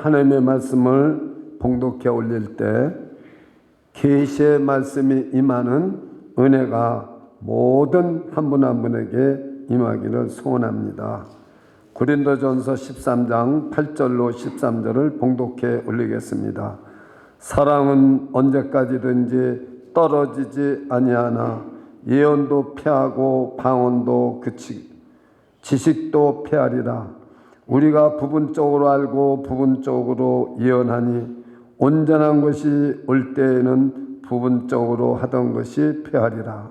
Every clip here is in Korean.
하나님의 말씀을 봉독해 올릴 때 계시의 말씀이 임하는 은혜가 모든 한 분 한 분에게 임하기를 소원합니다. 고린도전서 13장 8절로 13절을 봉독해 올리겠습니다. 사랑은 언제까지든지 떨어지지 아니하나 예언도 패하고 방언도 그치고 지식도 패하리라. 우리가 부분적으로 알고 부분적으로 예언하니 온전한 것이 올 때에는 부분적으로 하던 것이 패하리라.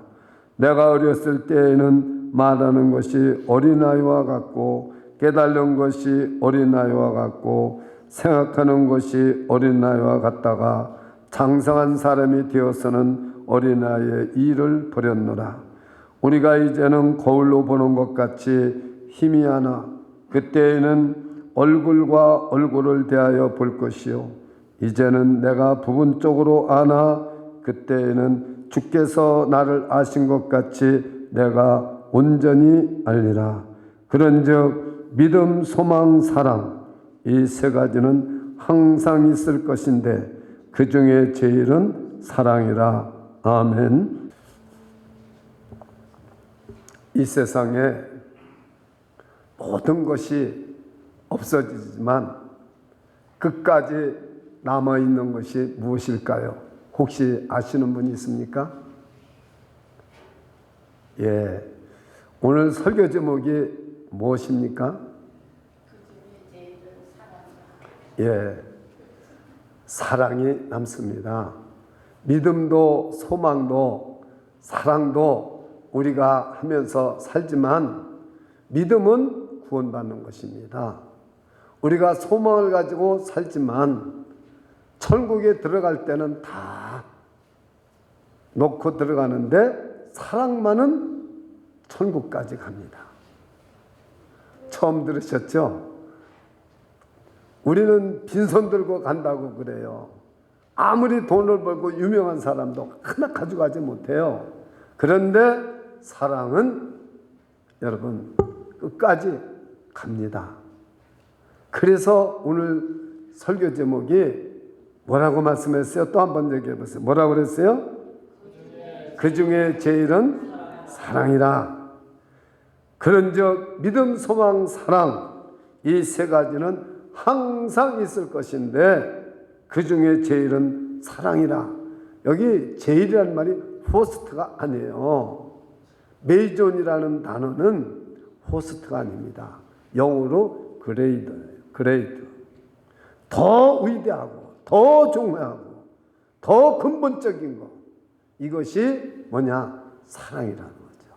내가 어렸을 때에는 말하는 것이 어린아이와 같고 깨달은 것이 어린아이와 같고 생각하는 것이 어린아이와 같다가 장성한 사람이 되어서는 어린아이의 일을 버렸노라. 우리가 이제는 거울로 보는 것 같이 희미하나 그때에는 얼굴과 얼굴을 대하여 볼 것이요 이제는 내가 부분적으로 아나 그때에는 주께서 나를 아신 것 같이 내가 온전히 알리라. 그런즉 믿음, 소망, 사랑 이 세 가지는 항상 있을 것인데 그 중에 제일은 사랑이라. 아멘. 이 세상에 모든 것이 없어지지만 끝까지 남아있는 것이 무엇일까요? 혹시 아시는 분이 있습니까? 예, 오늘 설교 제목이 무엇입니까? 예, 사랑이 남습니다. 믿음도 소망도 사랑도 우리가 하면서 살지만 믿음은 구원받는 것입니다. 우리가 소망을 가지고 살지만 천국에 들어갈 때는 다 놓고 들어가는데 사랑만은 천국까지 갑니다. 처음 들으셨죠? 우리는 빈손 들고 간다고 그래요. 아무리 돈을 벌고 유명한 사람도 하나 가져가지 못해요. 그런데 사랑은 여러분 끝까지 갑니다. 그래서 오늘 설교 제목이 뭐라고 말씀했어요? 또 한 번 얘기해 보세요. 뭐라고 그랬어요? 그 중에 제일은 사랑이라. 그런즉 믿음, 소망, 사랑 이 세 가지는 항상 있을 것인데 그 중에 제일은 사랑이라. 여기 제일이라는 말이 포스트가 아니에요. 메이존이라는 단어는 포스트가 아닙니다. 영어로 그레이드. 더 위대하고 더 중요하고 더 근본적인 것, 이것이 뭐냐? 사랑이라는 거죠.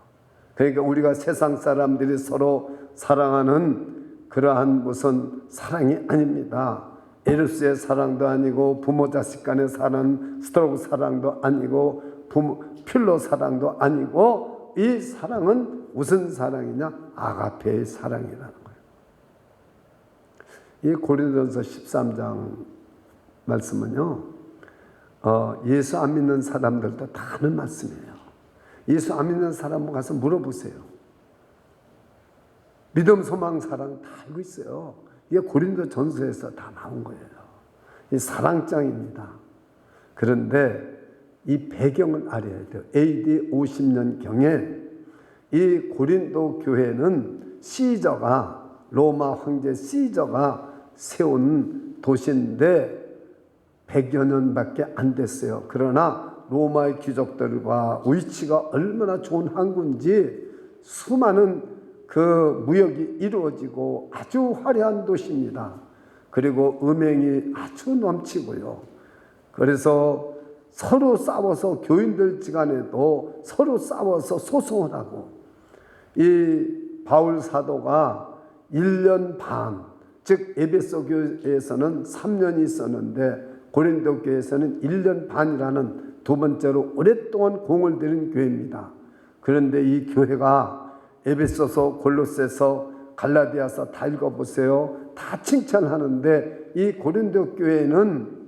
그러니까 우리가 세상 사람들이 서로 사랑하는 그러한 무슨 사랑이 아닙니다. 에르스의 사랑도 아니고 부모 자식 간의 사랑, 스토록 사랑도 아니고 필로 사랑도 아니고 이 사랑은 무슨 사랑이냐? 아가페의 사랑이라는 거예요. 이 고린도전서 13장 말씀은요, 예수 안 믿는 사람들도 다 하는 말씀이에요. 예수 안 믿는 사람 가서 물어보세요. 믿음, 소망, 사랑 다 알고 있어요. 이게 고린도전서에서 다 나온 거예요. 이 사랑장입니다. 그런데 이 배경을 알아야 돼요. AD 50년경에 이 고린도 교회는 시저가, 로마 황제 시저가 세운 도시인데 100여 년밖에 안 됐어요. 그러나 로마의 귀족들과 위치가 얼마나 좋은 항구인지 수많은 그 무역이 이루어지고 아주 화려한 도시입니다. 그리고 음행이 아주 넘치고요. 그래서 서로 싸워서 교인들 지간에도 서로 싸워서 소송을 하고, 이 바울 사도가 1년 반, 즉 에베소 교회에서는 3년이 있었는데 고린도 교회에서는 1년 반이라는 두 번째로 오랫동안 공을 들인 교회입니다. 그런데 이 교회가 에베소서, 골로새서, 갈라디아서 다 읽어보세요. 다 칭찬하는데 이 고린도 교회는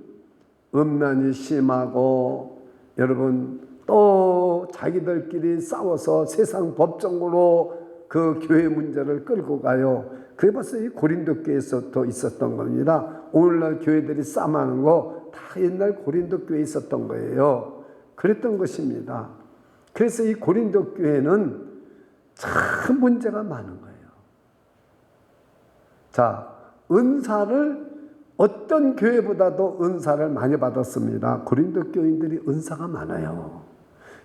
음란이 심하고, 여러분 또 자기들끼리 싸워서 세상 법정으로 그 교회 문제를 끌고 가요. 그게 벌써 이 고린도 교회에서부터 있었던 겁니다. 오늘날 교회들이 싸움하는 거 다 옛날 고린도 교회에 있었던 거예요. 그랬던 것입니다. 그래서 이 고린도 교회는 참 문제가 많은 거예요. 자, 은사를 어떤 교회보다도 은사를 많이 받았습니다. 고린도 교인들이 은사가 많아요.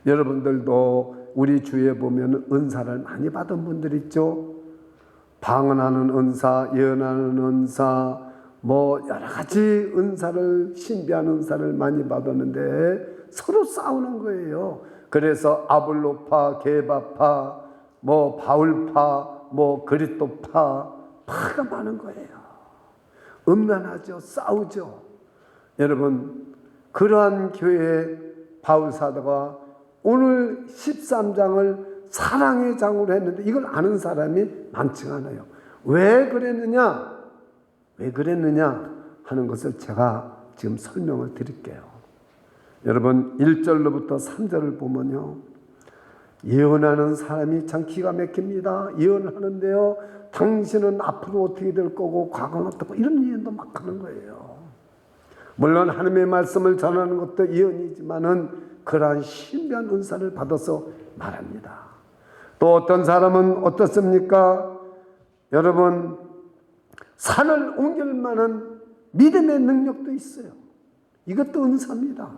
여러분들도 우리 주위에 보면 은사를 많이 받은 분들 있죠. 방언하는 은사, 예언하는 은사, 여러 가지 은사를, 신비한 은사를 많이 받았는데 서로 싸우는 거예요. 그래서 아볼로파, 게바파, 바울파, 그리스도파, 파가 많은 거예요. 음란하죠. 싸우죠. 여러분, 그러한 교회에 바울 사도가 오늘 13장을 사랑의 장으로 했는데 이걸 아는 사람이 많지가 않아요. 왜 그랬느냐 하는 것을 제가 지금 설명을 드릴게요. 여러분 1절로부터 3절을 보면요, 예언하는 사람이 참 기가 막힙니다. 예언을 하는데요, 당신은 앞으로 어떻게 될 거고 과거는 어떻고 이런 예언도 막 하는 거예요. 물론 하나님의 말씀을 전하는 것도 예언이지만은 그러한 신비한 은사를 받아서 말합니다. 또 어떤 사람은 어떻습니까? 여러분, 산을 옮길 만한 믿음의 능력도 있어요. 이것도 은사입니다.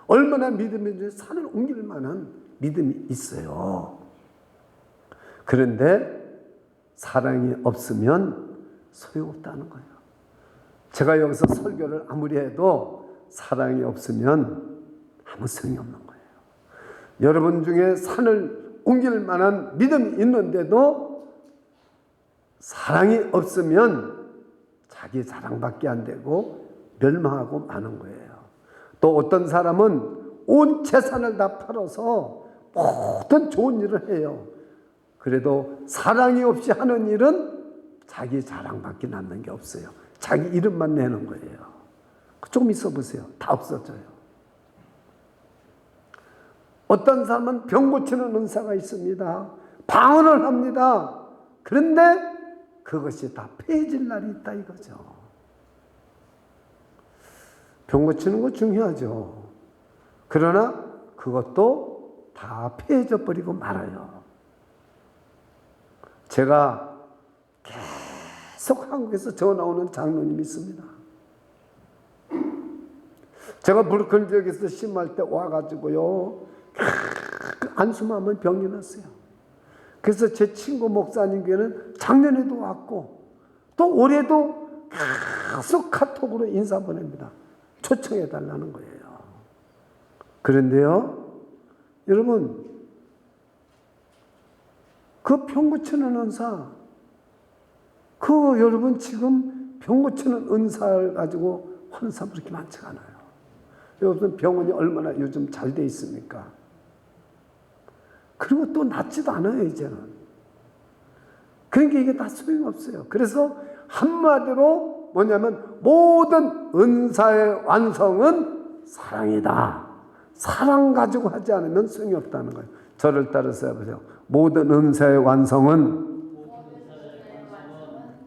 얼마나 믿음이 산을 옮길 만한 믿음이 있어요. 그런데 사랑이 없으면 소용없다는 거예요. 제가 여기서 설교를 아무리 해도 사랑이 없으면 아무 소용이 없는 거예요. 여러분 중에 산을 옮길 만한 믿음이 있는데도 사랑이 없으면 자기 자랑밖에 안 되고 멸망하고 마는 거예요. 또 어떤 사람은 온 재산을 다 팔아서 모든 좋은 일을 해요. 그래도 사랑이 없이 하는 일은 자기 자랑밖에 남는 게 없어요. 자기 이름만 내는 거예요. 조금 있어 보세요. 다 없어져요. 어떤 사람은 병 고치는 은사가 있습니다. 방언을 합니다. 그런데 그것이 다 폐해질 날이 있다 이거죠. 병 고치는 거 중요하죠. 그러나 그것도 다 폐해져 버리고 말아요. 제가 계속 한국에서 전화 오는 장로님이 있습니다. 제가 브루클린 지역에서 심할 때 와가지고요, 안수하면 병이 났어요. 그래서 제 친구 목사님 교회는 작년에도 왔고 또 올해도 계속 카톡으로 인사 보냅니다. 초청해 달라는 거예요. 그런데요, 여러분, 그 병 고치는 은사, 여러분 지금 병 고치는 은사를 가지고 하는 사람 그렇게 많지가 않아요. 여러분 병원이 얼마나 요즘 잘 돼 있습니까? 그리고 또 낫지도 않아요, 이제는. 그러니까 이게 다 소용없어요. 그래서 한마디로 뭐냐면 모든 은사의 완성은 사랑이다. 사랑 가지고 하지 않으면 소용이 없다는 거예요. 저를 따라서 해보세요. 모든 은사의 완성은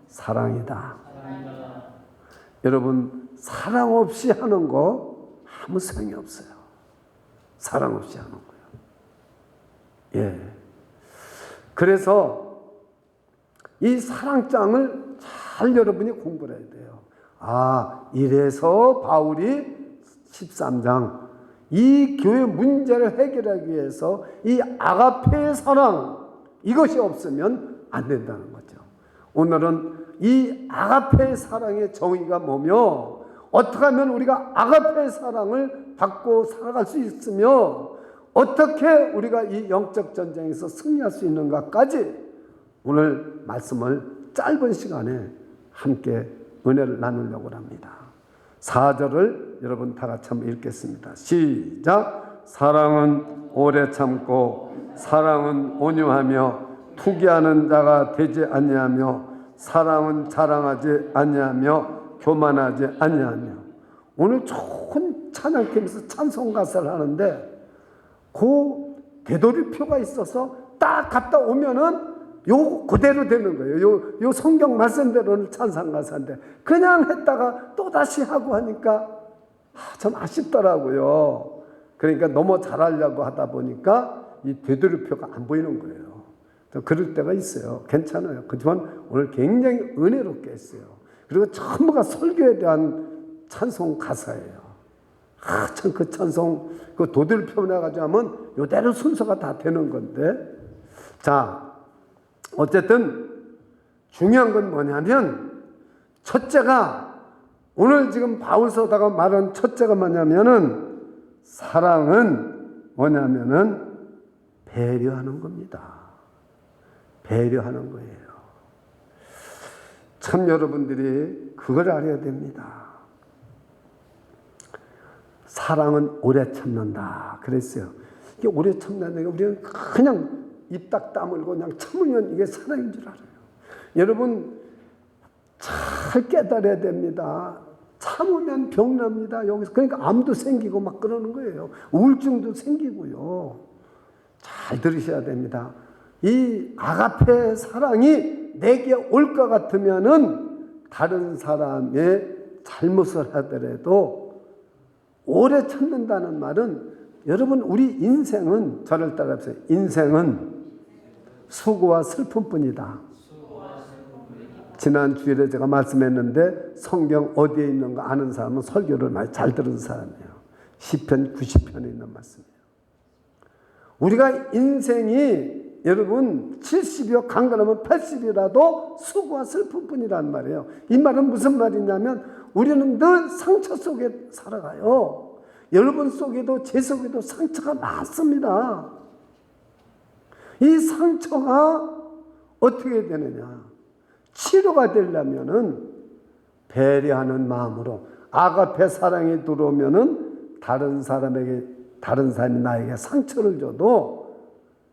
사랑이다. 여러분, 사랑 없이 하는 거 아무 소용이 없어요. 사랑 없이 하는 거예요. 예. 그래서 이 사랑장을 잘 여러분이 공부를 해야 돼요. 이래서 바울이 13장 이 교회 문제를 해결하기 위해서 이 아가페의 사랑, 이것이 없으면 안 된다는 거죠. 오늘은 이 아가페의 사랑의 정의가 뭐며 어떻게 하면 우리가 아가페의 사랑을 받고 살아갈 수 있으며 어떻게 우리가 이 영적 전쟁에서 승리할 수 있는가까지 오늘 말씀을 짧은 시간에 함께 은혜를 나누려고 합니다. 4절을 여러분 다 같이 한번 읽겠습니다. 시작. 사랑은 오래 참고 사랑은 온유하며 투기하는 자가 되지 아니하며 사랑은 자랑하지 아니하며 교만하지 아니하며. 오늘 좋은 찬양팀에서 찬송 가사를 하는데 그 되돌이표가 있어서 딱 갔다 오면은 요 그대로 되는 거예요. 요 성경 말씀대로는 찬송가사인데 그냥 했다가 또 다시 하고 하니까 좀 아쉽더라고요. 그러니까 너무 잘하려고 하다 보니까 이 되돌이표가 안 보이는 거예요. 그럴 때가 있어요. 괜찮아요. 그지만 오늘 굉장히 은혜롭게 했어요. 그리고 전부가 설교에 대한 찬송 가사예요. 참 그 찬송 그 되돌이표 나가지고 하면 요대로 순서가 다 되는 건데, 자 어쨌든 중요한 건 뭐냐면 첫째가 오늘 지금 바울서다가 말한 첫째가 뭐냐면은 사랑은 뭐냐면은 배려하는 겁니다. 배려하는 거예요. 참 여러분들이 그걸 알아야 됩니다. 사랑은 오래 참는다 그랬어요. 이게 오래 참는다는 게 우리는 그냥 입 딱 다물고 그냥 참으면 이게 사랑인 줄 알아요. 여러분 잘 깨달아야 됩니다. 참으면 병납니다. 여기서 그러니까 암도 생기고 막 그러는 거예요. 우울증도 생기고요. 잘 들으셔야 됩니다. 이 아가페 사랑이 내게 올 것 같으면은 다른 사람의 잘못을 하더라도 오래 참는다는 말은 여러분 우리 인생은 저를 따라하세요. 인생은 수고와 슬픔뿐이다. 지난 주일에 제가 말씀했는데 성경 어디에 있는가 아는 사람은 설교를 많이 잘 들은 사람이에요. 시편 90편에 있는 말씀이에요. 우리가 인생이 여러분 70이요 강건하면 80이라도 수고와 슬픔뿐이란 말이에요. 이 말은 무슨 말이냐면 우리는 늘 상처 속에 살아가요. 여러분 속에도 제 속에도 상처가 많습니다. 이 상처가 어떻게 되느냐? 치료가 되려면은 배려하는 마음으로 아가페 사랑이 들어오면은 다른 사람이 나에게 상처를 줘도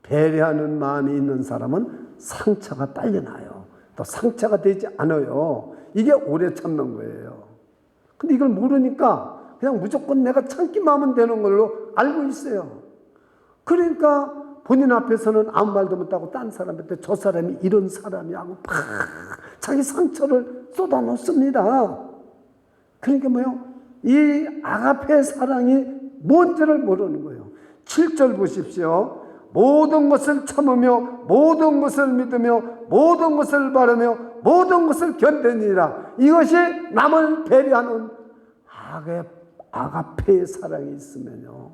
배려하는 마음이 있는 사람은 상처가 빨리 나요. 또 상처가 되지 않아요. 이게 오래 참는 거예요. 근데 이걸 모르니까 그냥 무조건 내가 참기만 하면 되는 걸로 알고 있어요. 그러니까 본인 앞에서는 아무 말도 못하고 딴 사람한테 저 사람이 이런 사람이라고 팍 자기 상처를 쏟아놓습니다. 그러니까 뭐요? 이 아가페 사랑이 뭔지를 모르는 거예요. 7절 보십시오. 모든 것을 참으며 모든 것을 믿으며 모든 것을 바라며 모든 것을 견디니라. 이것이 남을 배려하는 아가페의 사랑이 있으면요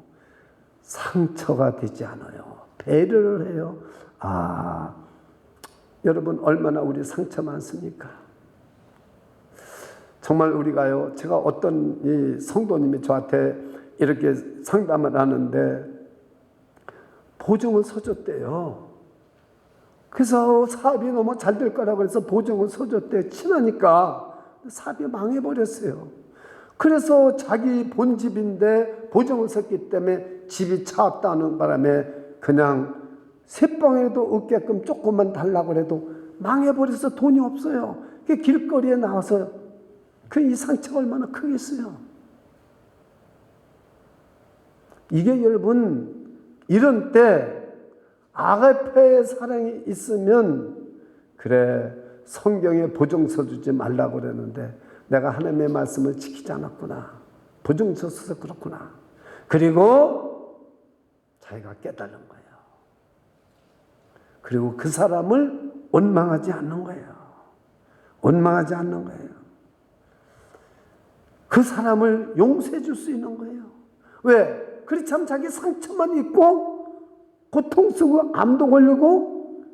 상처가 되지 않아요. 배려를 해요. 여러분 얼마나 우리 상처 많습니까? 정말 우리가요, 제가 어떤 이 성도님이 저한테 이렇게 상담을 하는데 보증을 서줬대요. 그래서 사업이 너무 잘 될 거라고 해서 보증을 서줬대. 친하니까 사업이 망해버렸어요. 그래서 자기 본집인데 보증을 섰기 때문에 집이 차없다는 바람에 그냥 새방에도 없게끔 조금만 달라고 해도 망해버려서 돈이 없어요. 길거리에 나와서 이 상처가 얼마나 크겠어요. 이게 여러분 이런 때 아가페의 사랑이 있으면 그래 성경에 보증서 주지 말라고 그러는데 내가 하나님의 말씀을 지키지 않았구나. 보증서 써서 그렇구나. 그리고 자기가 깨달은 거예요. 그리고 그 사람을 원망하지 않는 거예요. 원망하지 않는 거예요. 그 사람을 용서해 줄 수 있는 거예요. 왜? 그렇지 않으면 자기 상처만 있고 고통 쓰고 암도 걸리고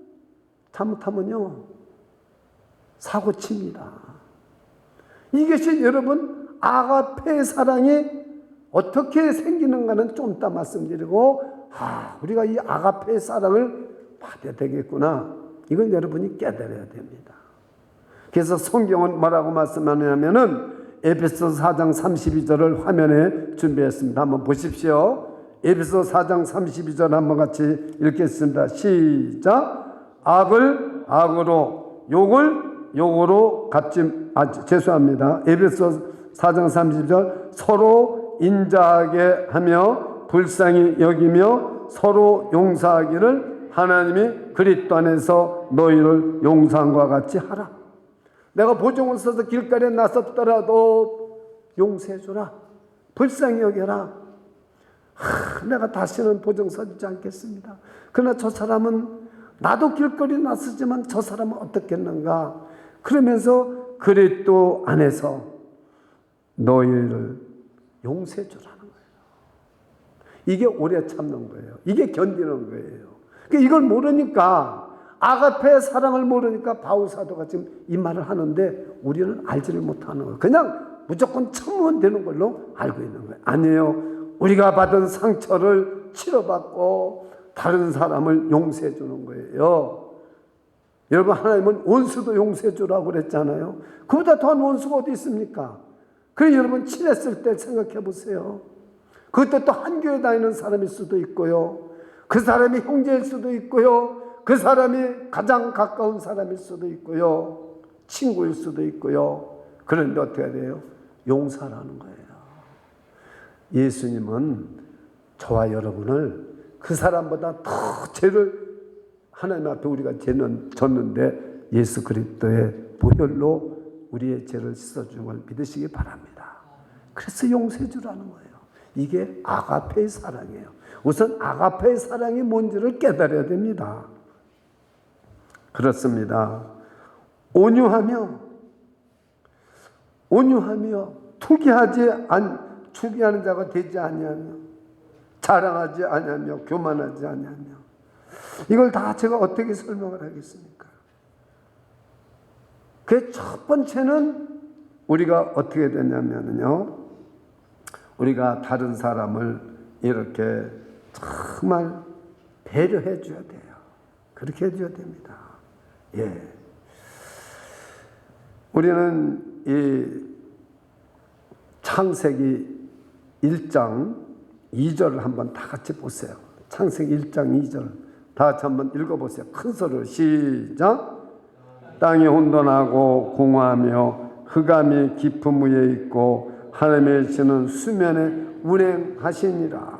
잘못하면요 사고 칩니다. 이것이 여러분 아가페의 사랑이 어떻게 생기는가는 좀 이따 말씀드리고 우리가 이 아가페의 사랑을 받아야 되겠구나. 이걸 여러분이 깨달아야 됩니다. 그래서 성경은 뭐라고 말씀하냐면은 에베소 4장 32절을 화면에 준비했습니다. 한번 보십시오. 에베소 4장 32절 한번 같이 읽겠습니다. 시작. 악을 악으로 욕을 욕으로 갚지 죄송합니다. 에베소 4장 32절 서로 인자하게 하며 불쌍히 여기며 서로 용서하기를 하나님이 그리스도 안에서 너희를 용서함과 같이 하라. 내가 보증을 써서 길거리에 나섰더라도 용서해 주라. 불쌍히 여겨라. 내가 다시는 보증 써주지 않겠습니다. 그러나 저 사람은 나도 길거리에 나섰지만 저 사람은 어떻겠는가. 그러면서 그리스도 안에서 너희를 용서해 주라는 거예요. 이게 오래 참는 거예요. 이게 견디는 거예요. 이걸 모르니까, 아가페의 사랑을 모르니까 바울 사도가 지금 이 말을 하는데 우리는 알지를 못하는 거예요. 그냥 무조건 참으면 되는 걸로 알고 있는 거예요. 아니에요. 우리가 받은 상처를 치료받고 다른 사람을 용서해 주는 거예요. 여러분, 하나님은 원수도 용서해 주라고 그랬잖아요. 그보다 더한 원수가 어디 있습니까? 그래, 여러분 친했을 때 생각해 보세요. 그것도 또 한 교회 다니는 사람일 수도 있고요. 그 사람이 형제일 수도 있고요. 그 사람이 가장 가까운 사람일 수도 있고요. 친구일 수도 있고요. 그런데 어떻게 해야 돼요? 용서하라는 거예요. 예수님은 저와 여러분을 그 사람보다 더 죄를 하나님 앞에 우리가 죄는 졌는데 예수 그리스도의 보혈로 우리의 죄를 씻어준 걸 믿으시기 바랍니다. 그래서 용서해 주라는 거예요. 이게 아가페의 사랑이에요. 우선 아가페의 사랑이 뭔지를 깨달아야 됩니다. 그렇습니다. 온유하며 투기하는 자가 되지 아니하며 자랑하지 아니하며 교만하지 아니하며. 이걸 다 제가 어떻게 설명을 하겠습니까? 그 첫 번째는 우리가 어떻게 되냐면요, 우리가 다른 사람을 이렇게 정말 배려해 줘야 돼요. 그렇게 해 줘야 됩니다. 예. 우리는 이 창세기 1장 2절을 한번 다 같이 보세요. 창세기 1장 2절 다 같이 한번 읽어보세요. 큰 소리로 시작. 땅이 혼돈하고 공허하며 흑암이 깊음 위에 있고 하나님의 신은 수면에 운행하시니라.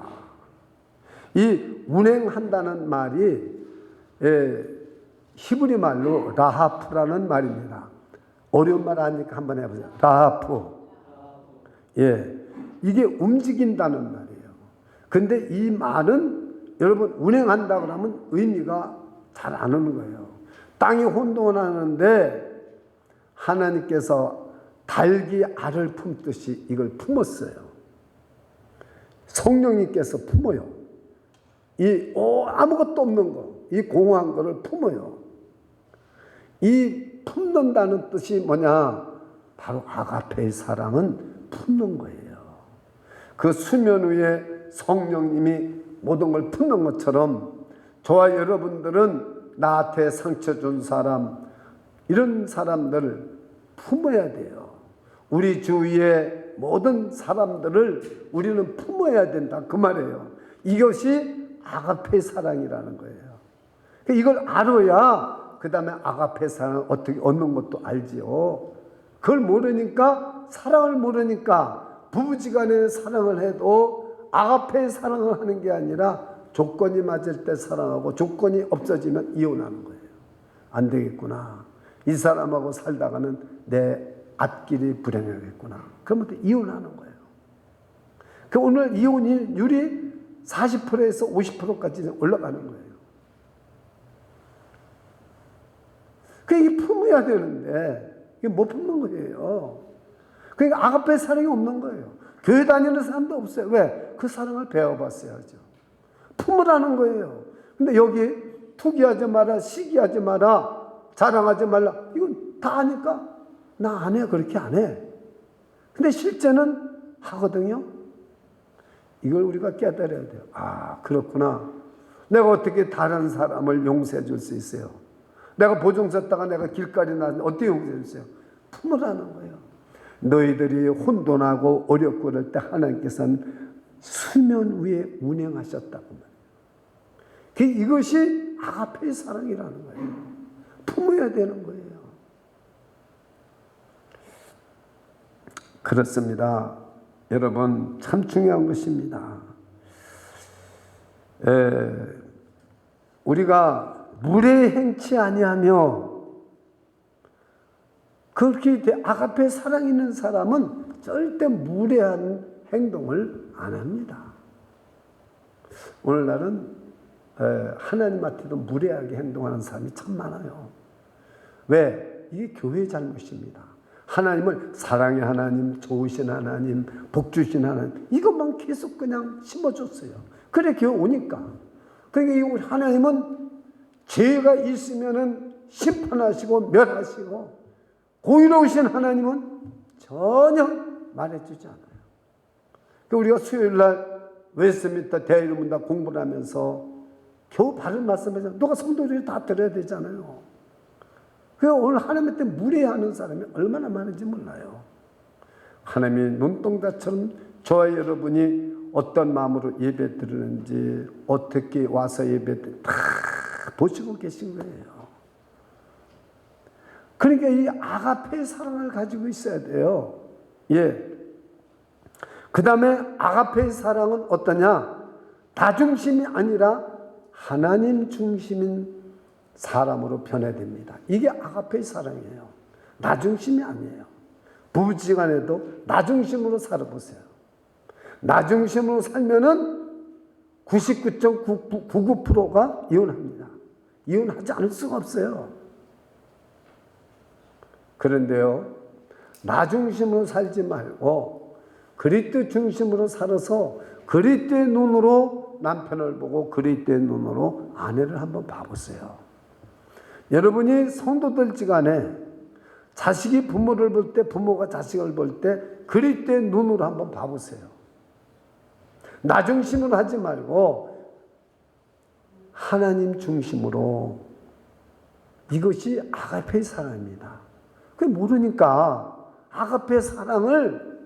이 운행한다는 말이 히브리 말로 라하프라는 말입니다. 어려운 말 아니까 한번 해보세요. 라하프. 예, 이게 움직인다는 말이에요. 근데 이 말은 여러분 운행한다고 하면 의미가 잘 안 오는 거예요. 땅이 혼돈하는데 하나님께서 닭이 알을 품듯이 이걸 품었어요. 성령님께서 품어요. 아무것도 없는 거, 이 공허한 거를 품어요. 이 품는다는 뜻이 뭐냐? 바로 아가페의 사랑은 품는 거예요. 그 수면 위에 성령님이 모든 걸 품는 것처럼 저와 여러분들은 나한테 상처 준 사람, 이런 사람들을 품어야 돼요. 우리 주위의 모든 사람들을 우리는 품어야 된다, 그 말이에요. 이것이 아가페 사랑이라는 거예요. 이걸 알아야 그 다음에 아가페 사랑을 어떻게 얻는 것도 알지요. 그걸 모르니까, 사랑을 모르니까 부부지간에 사랑을 해도 아가페 사랑을 하는 게 아니라 조건이 맞을 때 사랑하고 조건이 없어지면 이혼하는 거예요. 안 되겠구나. 이 사람하고 살다가는 내 앞길이 불행하겠구나. 그러면 또 이혼하는 거예요. 오늘 이혼율이 40%에서 50%까지 올라가는 거예요. 이게 품어야 되는데 이게 못 품는 거예요. 그러니까 아가페 사랑이 없는 거예요. 교회 다니는 사람도 없어요. 왜? 그 사랑을 배워봤어야죠. 품으라는 거예요. 근데 여기 투기하지 마라, 시기하지 마라, 자랑하지 말라, 이건 다 하니까 나 안 해, 그렇게 안 해. 근데 실제는 하거든요. 이걸 우리가 깨달아야 돼요. 아, 그렇구나. 내가 어떻게 다른 사람을 용서해 줄 수 있어요? 내가 보증 썼다가 내가 길거리 나왔는데 어떻게 용서해 주세요? 품으라는 거예요. 너희들이 혼돈하고 어렵고 그럴 때 하나님께서는 수면 위에 운행하셨다고 말해요. 이것이 아가페의 사랑이라는 거예요. 품어야 되는 거예요. 그렇습니다. 여러분, 참 중요한 것입니다. 우리가 무례 행치 아니하며, 그렇게 아가페 사랑 있는 사람은 절대 무례한 행동을 안 합니다. 오늘날은 하나님한테도 무례하게 행동하는 사람이 참 많아요. 왜? 이게 교회의 잘못입니다. 하나님을 사랑의 하나님, 좋으신 하나님, 복 주신 하나님, 이것만 계속 그냥 심어줬어요. 그래 교회 오니까. 그러니까 이 하나님은 죄가 있으면은 심판하시고 멸하시고, 공의로우신 하나님은 전혀 말해주지 않아요. 우리가 수요일날 웨스트민스터 대의문답 공부를 하면서 겨우 바른 말씀을 누가 성도들이 다 들어야 되잖아요. 그 오늘 하나님한테 무례하는 사람이 얼마나 많은지 몰라요. 하나님이 눈동자처럼 저와 여러분이 어떤 마음으로 예배 드리는지, 어떻게 와서 예배 드리는지 다 보시고 계신 거예요. 그러니까 이 아가페의 사랑을 가지고 있어야 돼요. 예. 그 다음에 아가페의 사랑은 어떠냐? 나 중심이 아니라 하나님 중심인 사람으로 변해야 됩니다. 이게 아가페의 사랑이에요. 나 중심이 아니에요. 부부지간에도 나 중심으로 살아보세요. 나 중심으로 살면은 99.99%가 이혼합니다. 이혼하지 않을 수가 없어요. 그런데요, 나 중심으로 살지 말고 그리스도 중심으로 살아서 그리스도의 눈으로 남편을 보고 그리스도의 눈으로 아내를 한번 봐보세요. 여러분이 성도들지간에 자식이 부모를 볼 때, 부모가 자식을 볼 때 그리스도의 눈으로 한번 봐보세요. 나 중심으로 하지 말고 하나님 중심으로. 이것이 아가페의 사랑입니다. 그게 모르니까 아가페 사랑을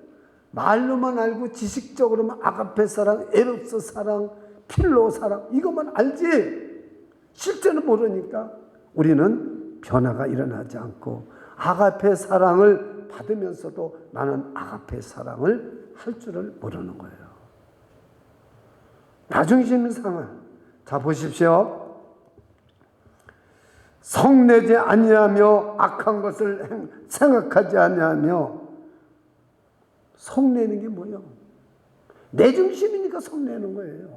말로만 알고 지식적으로만 아가페 사랑, 에로스 사랑, 필로 사랑 이것만 알지 실제는 모르니까 우리는 변화가 일어나지 않고 아가페 사랑을 받으면서도 나는 아가페 사랑을 할 줄을 모르는 거예요. 나중심인 상황. 자 보십시오. 성내지 아니하며 악한 것을 생각하지 아니하며. 성내는 게 뭐예요? 내 중심이니까 성내는 거예요.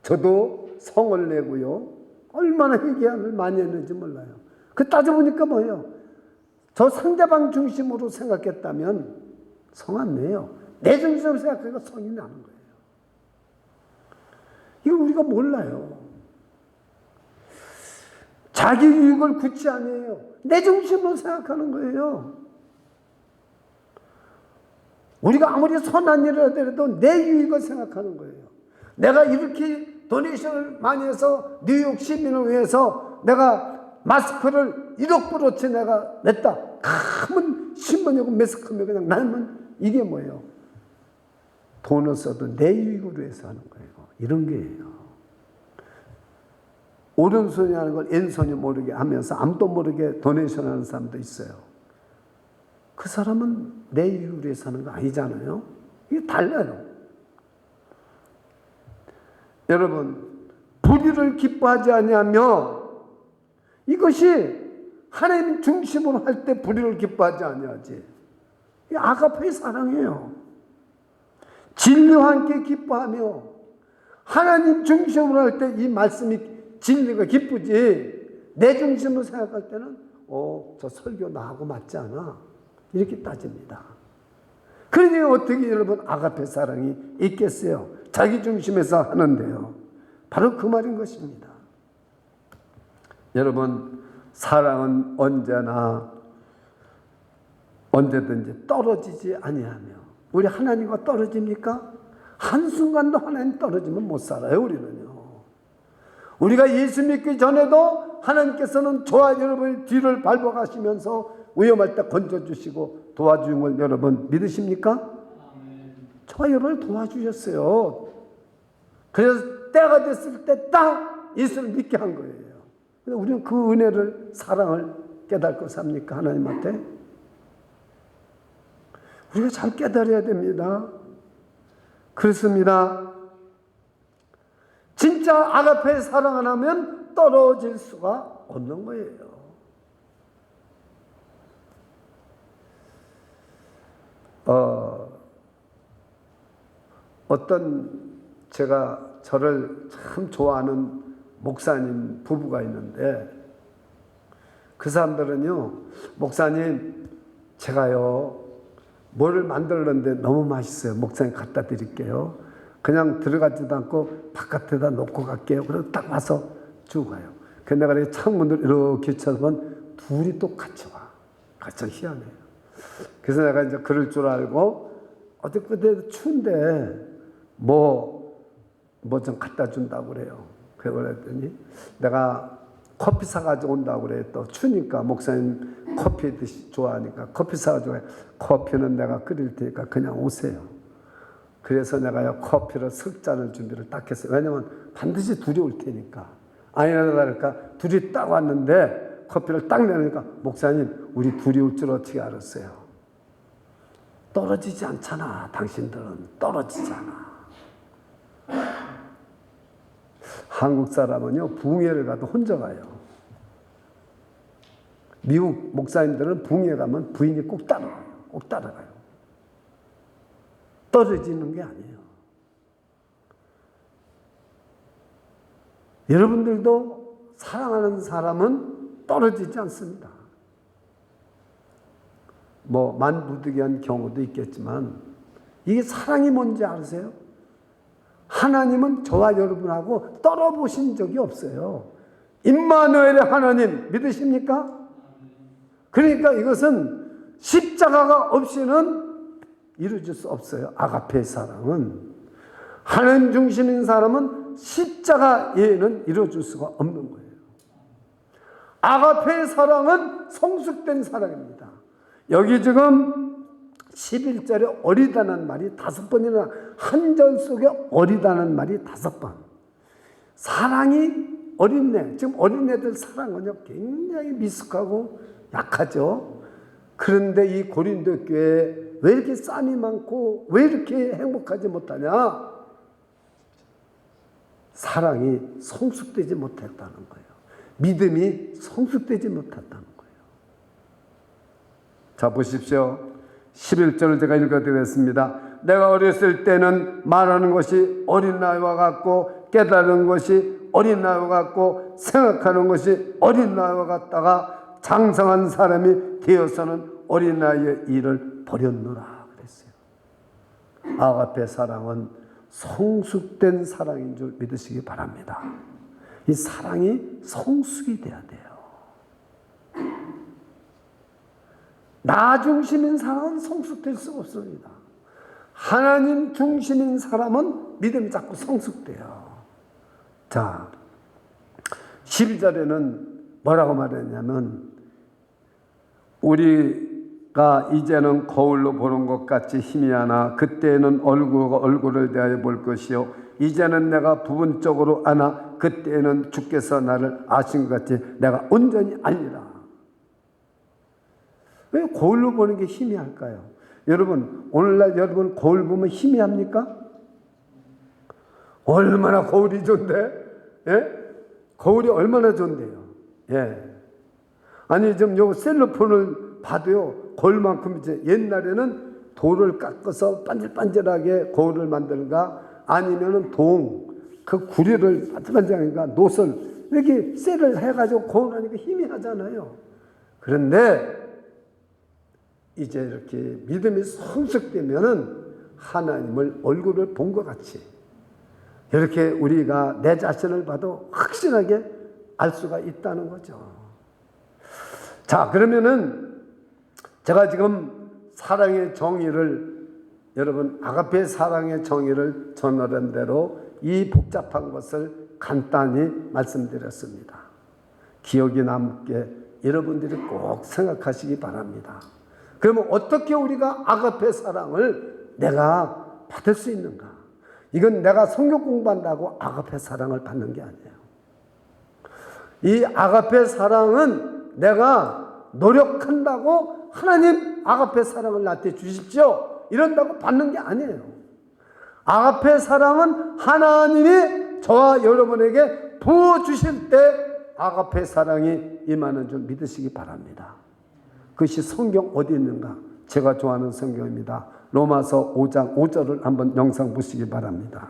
저도 성을 내고요. 얼마나 회개를 많이 했는지 몰라요. 그 따져보니까 뭐예요? 저 상대방 중심으로 생각했다면 성 안 내요. 내 중심으로 생각하니까 성이 나는 거예요. 이걸 우리가 몰라요. 자기 유익을 굳이 아니에요. 내 중심으로 생각하는 거예요. 우리가 아무리 선한 일을 하더라도 내 유익을 생각하는 거예요. 내가 이렇게 도네이션을 많이 해서 뉴욕 시민을 위해서 내가 마스크를 1억 불어치 내가 냈다. 큰 신문이고 매스컴이 그냥 날면 이게 뭐예요? 돈을 써도 내 유익을 위해서 하는 거예요. 이런 게예요. 오른손이 하는 걸 왼손이 모르게 하면서 아무도 모르게 도네이션 하는 사람도 있어요. 그 사람은 내 이유를 위해서 하는 거 아니잖아요. 이게 달라요. 여러분, 불의를 기뻐하지 아니하며, 이것이 하나님 중심으로 할 때 불의를 기뻐하지 아니하지. 이 아가페의 사랑이에요. 진리와 함께 기뻐하며 하나님 중심으로 할 때 이 말씀이 진리가 기쁘지, 내 중심으로 생각할 때는 저 설교 나하고 맞지 않아 이렇게 따집니다. 그러니 어떻게 여러분 아가페 사랑이 있겠어요? 자기 중심에서 하는데요. 바로 그 말인 것입니다. 여러분, 사랑은 언제든지 떨어지지 아니하며. 우리 하나님과 떨어집니까? 한순간도 하나님 떨어지면 못 살아요. 우리는요. 우리가 예수 믿기 전에도 하나님께서는 저와 여러분의 뒤를 밟아가시면서 위험할 때 건져주시고 도와주는 걸 여러분 믿으십니까? 저와 여러분을 도와주셨어요. 그래서 때가 됐을 때 딱 예수를 믿게 한 거예요. 근데 우리는 그 은혜를, 사랑을 깨닫고 삽니까? 하나님한테? 우리가 잘 깨달아야 됩니다. 그렇습니다. 진짜 아가페의 사랑 안 하면 떨어질 수가 없는 거예요. 어떤 제가 저를 참 좋아하는 목사님 부부가 있는데 그 사람들은요, 목사님 제가요 뭐를 만들었는데 너무 맛있어요. 목사님 갖다 드릴게요. 그냥 들어가지도 않고 바깥에다 놓고 갈게요. 그래서 딱 와서 주고 가요. 그래서 내가 창문을 이렇게 쳐보면 둘이 또 같이 와. 같이 희한해요. 그래서 내가 이제 그럴 줄 알고 어디 그때 추운데 뭐 좀 갖다 준다고 그래요. 그랬더니 내가 커피 사가지고 온다고 그래. 또 추니까 목사님 커피 좋아하니까 커피 사가지고 가요. 커피는 내가 끓일 테니까 그냥 오세요. 그래서 내가요 커피를 석 잔을 준비를 딱 했어요. 왜냐면 반드시 둘이 올 테니까. 아니나 다를까 둘이 딱 왔는데 커피를 딱 내놓으니까 목사님 우리 둘이 올 줄 어떻게 알았어요? 떨어지지 않잖아. 당신들은 떨어지지 않아. 한국 사람은요 붕해를 가도 혼자 가요. 미국 목사님들은 붕해 가면 부인이 꼭 따라가요. 꼭 따라가요. 떨어지는 게 아니에요. 여러분들도 사랑하는 사람은 떨어지지 않습니다. 뭐 만부득이한 경우도 있겠지만 이게 사랑이 뭔지 아세요? 하나님은 저와 여러분하고 떨어보신 적이 없어요. 임마누엘의 하나님 믿으십니까? 그러니까 이것은 십자가가 없이는 이루어질 수 없어요. 아가페 사랑은 하나님 중심인 사람은 십자가 외에는 이루어질 수가 없는 거예요. 아가페 사랑은 성숙된 사랑입니다. 여기 지금 11절에 어리다는 말이 5번이나 한 절 속에 어리다는 말이 5번. 사랑이 어린애, 지금 어린애들 사랑은요 굉장히 미숙하고 약하죠. 그런데 이 고린도 교회에 왜 이렇게 쌈이 많고 왜 이렇게 행복하지 못하냐? 사랑이 성숙되지 못했다는 거예요. 믿음이 성숙되지 못했다는 거예요. 자 보십시오. 11절을 제가 읽어드리겠습니다. 내가 어렸을 때는 말하는 것이 어린아이와 같고 깨달은 것이 어린아이와 같고 생각하는 것이 어린아이와 같다가 장성한 사람이 되어서는 어린아이의 일을 버렸노라 그랬어요. 아가페 사랑은 성숙된 사랑인 줄 믿으시기 바랍니다. 이 사랑이 성숙이 돼야 돼요. 나 중심인 사람은 성숙될 수가 없습니다. 하나님 중심인 사람은 믿음이 자꾸 성숙돼요. 자, 12절에는 뭐라고 말했냐면 우리가 이제는 거울로 보는 것 같이 희미하나 그때에는 얼굴과 얼굴을 대하여 볼 것이요 이제는 내가 부분적으로 아나 그때에는 주께서 나를 아신 것 같이 내가 온전히 알리라. 왜 거울로 보는 게 희미할까요? 여러분 오늘날 여러분 거울 보면 희미합니까? 얼마나 거울이 좋은데? 예? 거울이 얼마나 좋은데요? 예. 아니 좀 요 셀로폰을 봐도요 거울만큼 이제 옛날에는 돌을 깎아서 반질반질하게 거울을 만들까 아니면은 그 구리를 반질반질하니까 노설 이렇게 셀을 해가지고 거울 하니까 희미하잖아요. 그런데 이제 이렇게 믿음이 성숙되면은 하나님을 얼굴을 본 것 같이 이렇게 우리가 내 자신을 봐도 확실하게 알 수가 있다는 거죠. 자, 그러면은 제가 지금 사랑의 정의를 여러분 아가페 사랑의 정의를 전하는 대로 이 복잡한 것을 간단히 말씀드렸습니다. 기억이 남게 여러분들이 꼭 생각하시기 바랍니다. 그러면 어떻게 우리가 아가페 사랑을 내가 받을 수 있는가? 이건 내가 성경 공부한다고 아가페 사랑을 받는 게 아니에요. 이 아가페 사랑은 내가 노력한다고 하나님 아가페 사랑을 나한테 주십시오. 이런다고 받는 게 아니에요. 아가페 사랑은 하나님이 저와 여러분에게 부어주실 때 아가페 사랑이 임하는 줄 믿으시기 바랍니다. 그것이 성경 어디 있는가? 제가 좋아하는 성경입니다. 로마서 5장 5절을 한번 영상 보시기 바랍니다.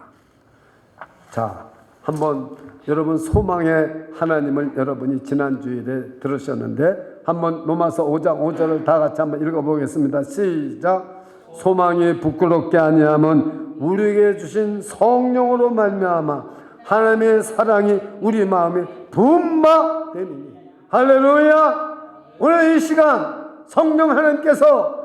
자, 한번 여러분 소망의 하나님을 여러분이 지난 주일에 들으셨는데 한번 로마서 5장 5절을 다 같이 한번 읽어보겠습니다. 시작. 소망이 부끄럽게 아니함은 우리에게 주신 성령으로 말미암아 하나님의 사랑이 우리 마음에 분바되니. 할렐루야. 오늘 이 시간 성령 하나님께서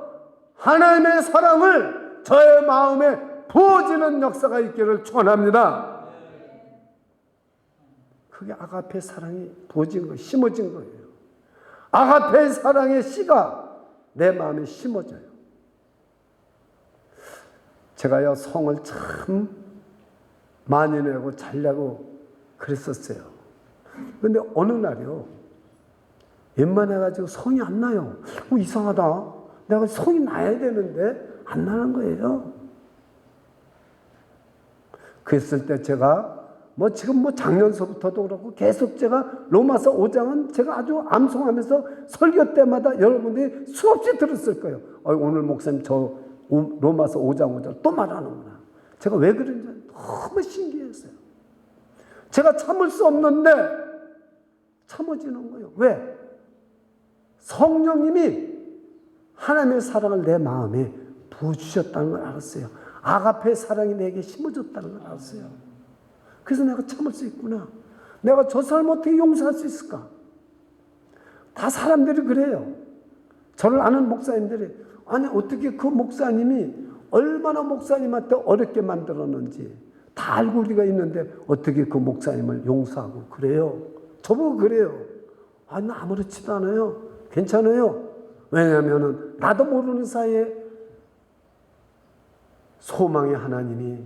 하나님의 사랑을 저의 마음에 부어지는 역사가 있기를 축원합니다. 그게 아가페 사랑이 부어진 거예요. 심어진 거예요. 아가페 사랑의 씨가 내 마음에 심어져요. 제가요 성을 참 많이 내고 잘 내고 그랬었어요. 근데 어느 날이요 웬만해가지고 성이 안 나요. 이상하다. 내가 성이 나야 되는데 안 나는 거예요. 그랬을 때 제가 지금 작년서부터도 그렇고 계속 제가 로마서 5장은 제가 아주 암송하면서 설교 때마다 여러분들이 수없이 들었을 거예요. 오늘 목사님 저 로마서 5장 5절 또 말하는구나. 제가 왜 그런지 너무 신기했어요. 제가 참을 수 없는데 참아지는 거예요. 왜? 성령님이 하나님의 사랑을 내 마음에 부어주셨다는 걸 알았어요. 아가페 사랑이 내게 심어졌다는 걸 알았어요. 그래서 내가 참을 수 있구나. 내가 저 사람 어떻게 용서할 수 있을까? 다 사람들이 그래요. 저를 아는 목사님들이 아니 어떻게 그 목사님이 얼마나 목사님한테 어렵게 만들었는지 다 알고 우리가 있는데 어떻게 그 목사님을 용서하고 그래요? 저보고 그래요. 아니 나 아무렇지도 않아요. 괜찮아요. 왜냐하면 나도 모르는 사이에 소망의 하나님이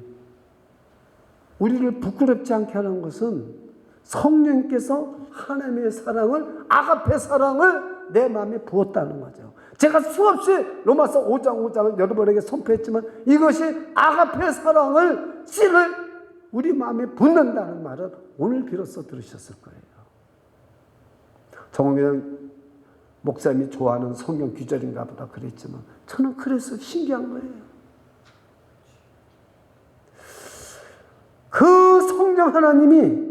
우리를 부끄럽지 않게 하는 것은 성령께서 하나님의 사랑을 아가페 사랑을 내 마음에 부었다는 거죠. 제가 수없이 로마서 5장 5장을 여러분에게 선포했지만 이것이 아가페 사랑을 씨를 우리 마음에 붓는다는 말은 오늘 비로소 들으셨을 거예요. 정홍영 목사님이 좋아하는 성경 귀절인가 보다 그랬지만 저는 그래서 신기한 거예요. 그 성령 하나님이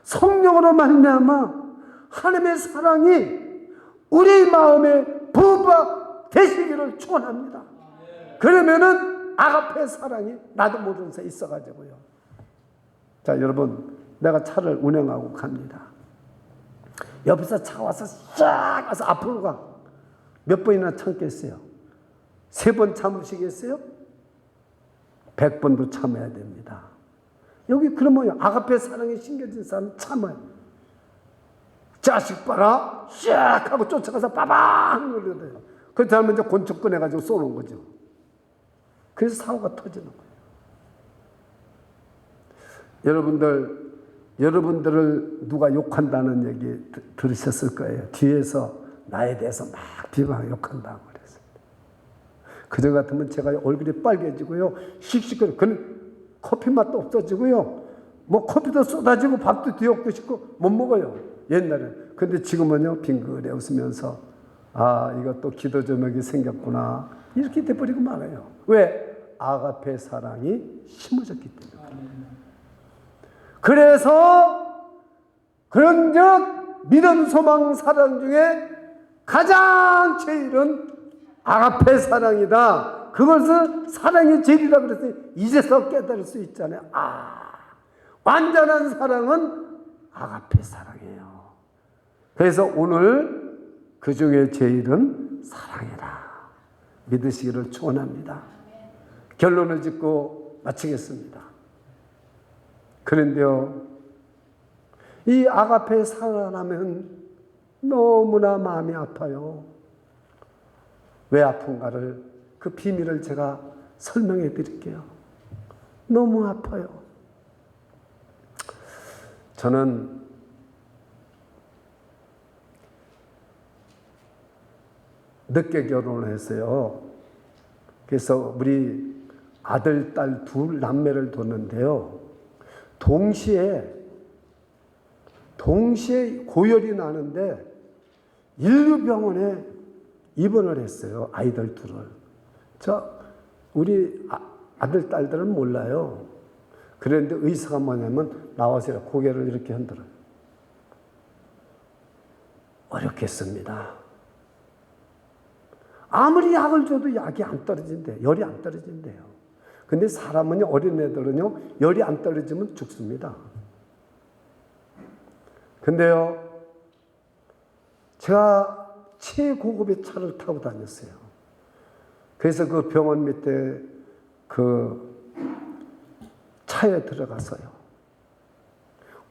성령으로 말미암아 하나님의 사랑이 우리 마음에 부어되시기를 축원합니다. 그러면은 아가페 사랑이 나도 모르는 사이에 있어가지고요. 자 여러분 내가 차를 운행하고 갑니다. 옆에서 차 와서 쫙 가서 앞으로 가. 몇 번이나 참겠어요? 3번 참으시겠어요? 100번도 참아야 됩니다. 여기 그러면 아가페 사랑에 심겨진 사람 참아요. 자식 봐라 샥 하고 쫓아가서 빠방 그러거든요. 그 다음에 이제 권총 꺼내가지고 쏘는 거죠. 그래서 사고가 터지는 거예요. 여러분들을 누가 욕한다는 얘기 들으셨을 거예요. 뒤에서 나에 대해서 막 비방 욕한다고 그랬어요. 그저 같으면 제가 얼굴이 빨개지고요. 씩씩거려. 커피 맛도 없어지고요. 커피도 쏟아지고 밥도 뒤엎고 싶고 못 먹어요. 옛날에. 근데 지금은요. 빙그레 웃으면서 이것도 기도 제목이 생겼구나. 이렇게 돼버리고 말아요. 왜? 아가페 사랑이 심어졌기 때문에. 그래서 그런즉 믿음, 소망, 사랑 중에 가장 제일은 아가페 사랑이다. 그것을 사랑의 제일이라 그랬더니 이제서 깨달을 수 있잖아요. 완전한 사랑은 아가페 사랑이에요. 그래서 오늘 그 중에 제일은 사랑이다. 믿으시기를 축원합니다. 결론을 짓고 마치겠습니다. 그런데요, 이 아가페 사랑하면 너무나 마음이 아파요. 왜 아픈가를 그 비밀을 제가 설명해 드릴게요. 너무 아파요. 저는 늦게 결혼을 했어요. 그래서 우리 아들, 딸 둘 남매를 뒀는데요. 동시에 동시에 고열이 나는데 인류병원에 입원을 했어요. 아이들 둘을. 우리 아들, 딸들은 몰라요. 그런데 의사가 뭐냐면 나와서 고개를 이렇게 흔들어요. 어렵겠습니다. 아무리 약을 줘도 약이 안 떨어진대요. 열이 안 떨어진대요. 근데 사람은요, 어린애들은요, 열이 안 떨어지면 죽습니다. 근데요, 제가 최고급의 차를 타고 다녔어요. 그래서 그 병원 밑에 그 차에 들어가서요.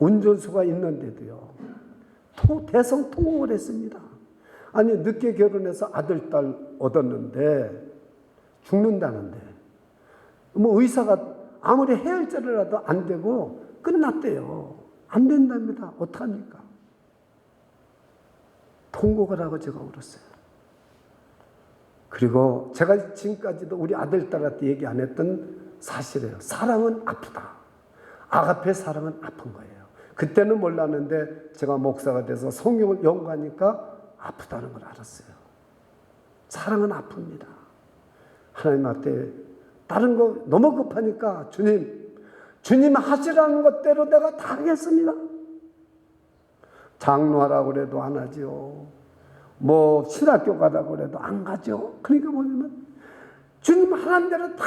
운전수가 있는데도요. 대성통곡을 했습니다. 아니 늦게 결혼해서 아들, 딸 얻었는데 죽는다는데 뭐 의사가 아무리 해열제를 해도 안 되고 끝났대요. 안 된답니다. 어떡합니까? 통곡을 하고 제가 울었어요. 그리고 제가 지금까지도 우리 아들, 딸한테 얘기 안 했던 사실이에요. 사랑은 아프다. 아가페 사랑은 아픈 거예요. 그때는 몰랐는데 제가 목사가 돼서 성경을 연구하니까 아프다는 걸 알았어요. 사랑은 아픕니다. 하나님한테 다른 거 너무 급하니까 주님 하시라는 것대로 내가 다 하겠습니다. 장로하라고 그래도 안 하죠. 뭐 신학교 가라고 그래도 안 가죠. 그러니까 뭐냐면 주님 하라는 대로 다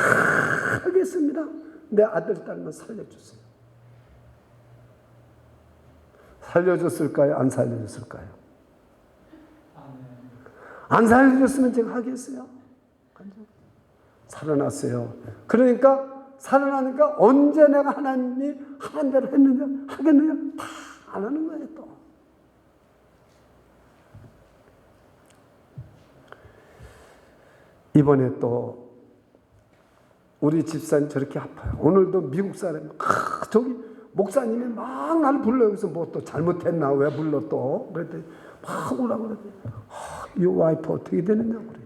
하겠습니다. 내 아들, 딸만 살려주세요. 살려줬을까요? 안 살려줬을까요? 안 살려줬으면 제가 하겠어요? 살아났어요. 그러니까 살아나니까 언제 내가 하나님이 하는 대로 했느냐, 하겠느냐, 다 안 하는 거예요, 또. 이번에 또 우리 집사님 저렇게 아파요. 오늘도 미국 사람이 저기 목사님이 막 나를 불러요. 그래서 뭐 또 잘못했나? 왜 불러 또? 그랬더니 막 오라고 그랬더니 이 와이프 어떻게 되느냐고 그래요.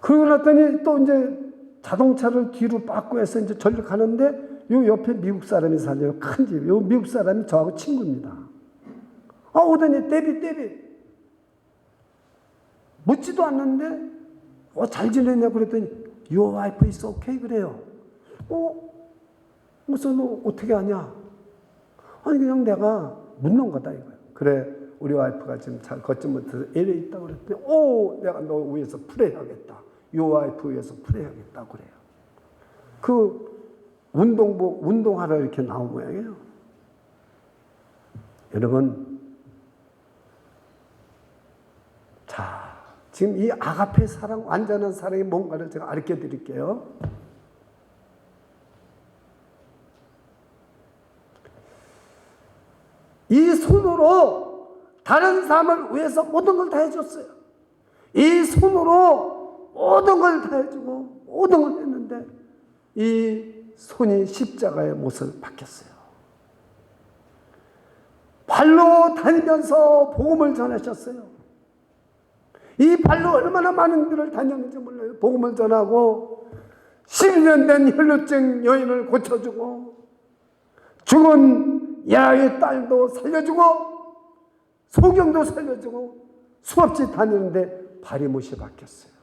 그러고 났더니 또 이제 자동차를 뒤로 빠꾸 해서 이제 절로 가는데 요 옆에 미국 사람이 살려요. 큰 집. 요 미국 사람이 저하고 친구입니다. 오더니 데비 묻지도 않는데 잘 지냈냐고 그랬더니 Your wife is okay 그래요. 무슨 너 어떻게 하냐? 아니 그냥 내가 묻는 거다 이거예요. 그래 우리 와이프가 지금 잘 걷지 못해서 이래 있다고 그랬더니 내가 너 위해서 프레이하겠다. Your wife 위해서 프레이하겠다 그래요. 그 운동하러 이렇게 나온 모양이에요. 여러분 자 지금 이 아가페 사랑, 완전한 사랑이 뭔가를 제가 가르쳐 드릴게요. 이 손으로 다른 사람을 위해서 모든 걸 다 해줬어요. 이 손으로 모든 걸 다 해주고 모든 걸 했는데 이 손이 십자가의 못을 박혔어요. 발로 다니면서 복음을 전하셨어요. 이 발로 얼마나 많은 데를 다녔는지 몰라요. 복음을 전하고 12년 된 혈루증 여인을 고쳐주고 죽은 야의 딸도 살려주고 소경도 살려주고 수없이 다니는데 발이 못이 박혔어요.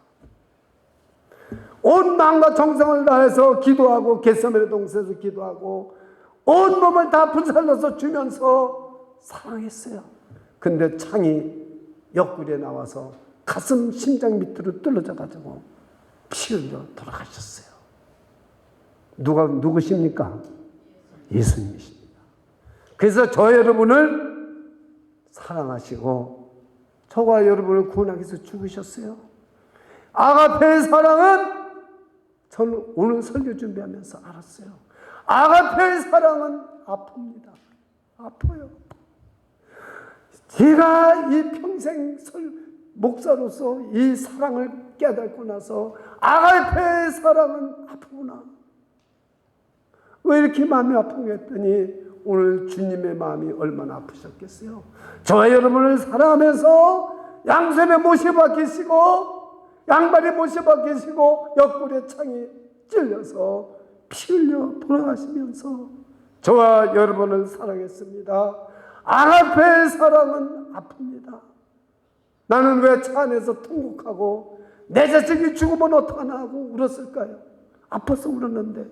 온 마음과 정성을 다해서 기도하고 겟세마네 동산에서 기도하고 온 몸을 다 불살라서 주면서 사랑했어요. 근데 창이 옆구리에 나와서 가슴 심장 밑으로 뚫어져 가지고 피 흘려 돌아가셨어요. 누구십니까? 예수님이십니다. 그래서 저 여러분을 사랑하시고 저와 여러분을 구원하기 위해서 죽으셨어요. 아가페의 사랑은 저는 오늘 설교 준비하면서 알았어요. 아가페의 사랑은 아픕니다. 아파요. 제가 이 평생 목사로서 이 사랑을 깨닫고 나서 아가페의 사랑은 아프구나. 왜 이렇게 마음이 아픈가 했더니 오늘 주님의 마음이 얼마나 아프셨겠어요. 저와 여러분을 사랑하면서 양손에 못이 박히시고 양발에 못이 박히시고 옆구리에 창이 찔려서 피 흘려 돌아가시면서 저와 여러분을 사랑했습니다. 아가페의 사랑은 아픕니다. 나는 왜 차 안에서 통곡하고 내 자식이 죽으면 어떡하나 하고 울었을까요? 아파서 울었는데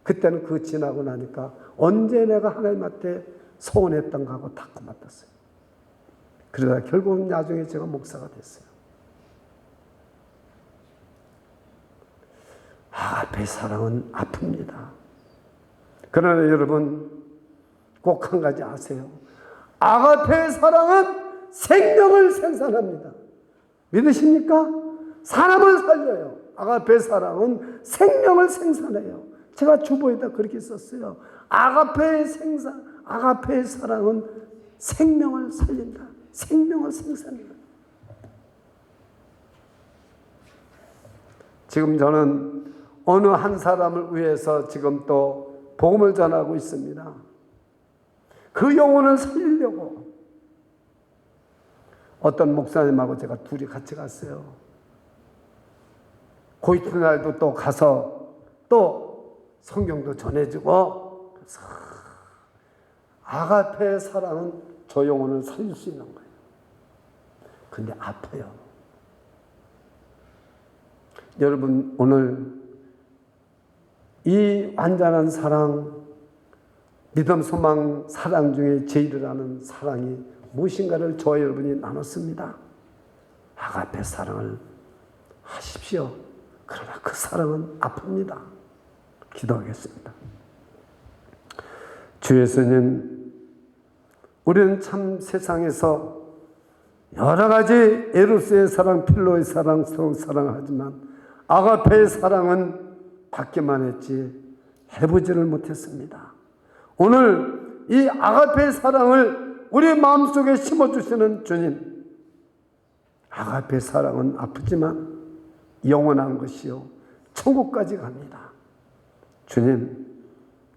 그때는 그거 지나고 나니까 언제 내가 하나님한테 소원했던가 하고 다 고맙았어요. 그러다 결국은 나중에 제가 목사가 됐어요. 아가페의 사랑은 아픕니다. 그러나 여러분 꼭 한 가지 아세요. 아가페의 사랑은 생명을 생산합니다. 믿으십니까? 사람을 살려요. 아가페의 사랑은 생명을 생산해요. 제가 주보에다 그렇게 썼어요. 아가페의 사랑은 생명을 살린다. 생명을 생산한다. 지금 저는 어느 한 사람을 위해서 지금 또 복음을 전하고 있습니다. 그 영혼을 살리려고 어떤 목사님하고 제가 둘이 같이 갔어요. 그 이튿날도 또 가서 또 성경도 전해주고, 그래서 아가페의 사랑은 저 영혼을 살릴 수 있는 거예요. 근데 아파요. 여러분 오늘 이 완전한 사랑, 믿음, 소망, 사랑 중에 제일을 하는 사랑이 무엇인가를 저와 여러분이 나눴습니다. 아가페 사랑을 하십시오. 그러나 그 사랑은 아픕니다. 기도하겠습니다. 주 예수님, 우리는 참 세상에서 여러 가지 에로스의 사랑, 필로의 사랑, 서로 사랑을 하지만 아가페의 사랑은 받기만 했지 해보지를 못했습니다. 오늘 이 아가페의 사랑을 우리 마음속에 심어주시는 주님, 아가페의 사랑은 아프지만 영원한 것이요 천국까지 갑니다. 주님,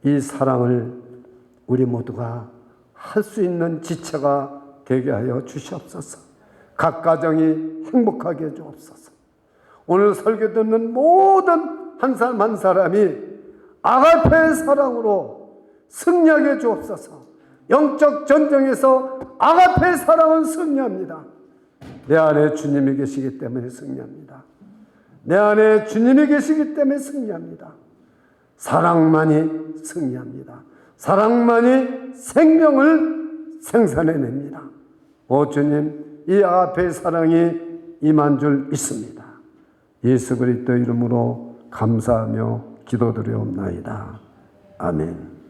이 사랑을 우리 모두가 할 수 있는 지체가 되게 하여 주시옵소서. 각 가정이 행복하게 해 주옵소서. 오늘 설교 듣는 모든 한 사람 한 사람이 아가페의 사랑으로 승리하게 해 주옵소서. 영적 전쟁에서 아가페의 사랑은 승리합니다. 내 안에 주님이 계시기 때문에 승리합니다. 내 안에 주님이 계시기 때문에 승리합니다. 사랑만이 승리합니다. 사랑만이 생명을 생산해냅니다. 오 주님, 이 아가페의 사랑이 임한 줄 믿습니다. 예수 그리스도 이름으로 감사하며 기도드리옵나이다. 아멘.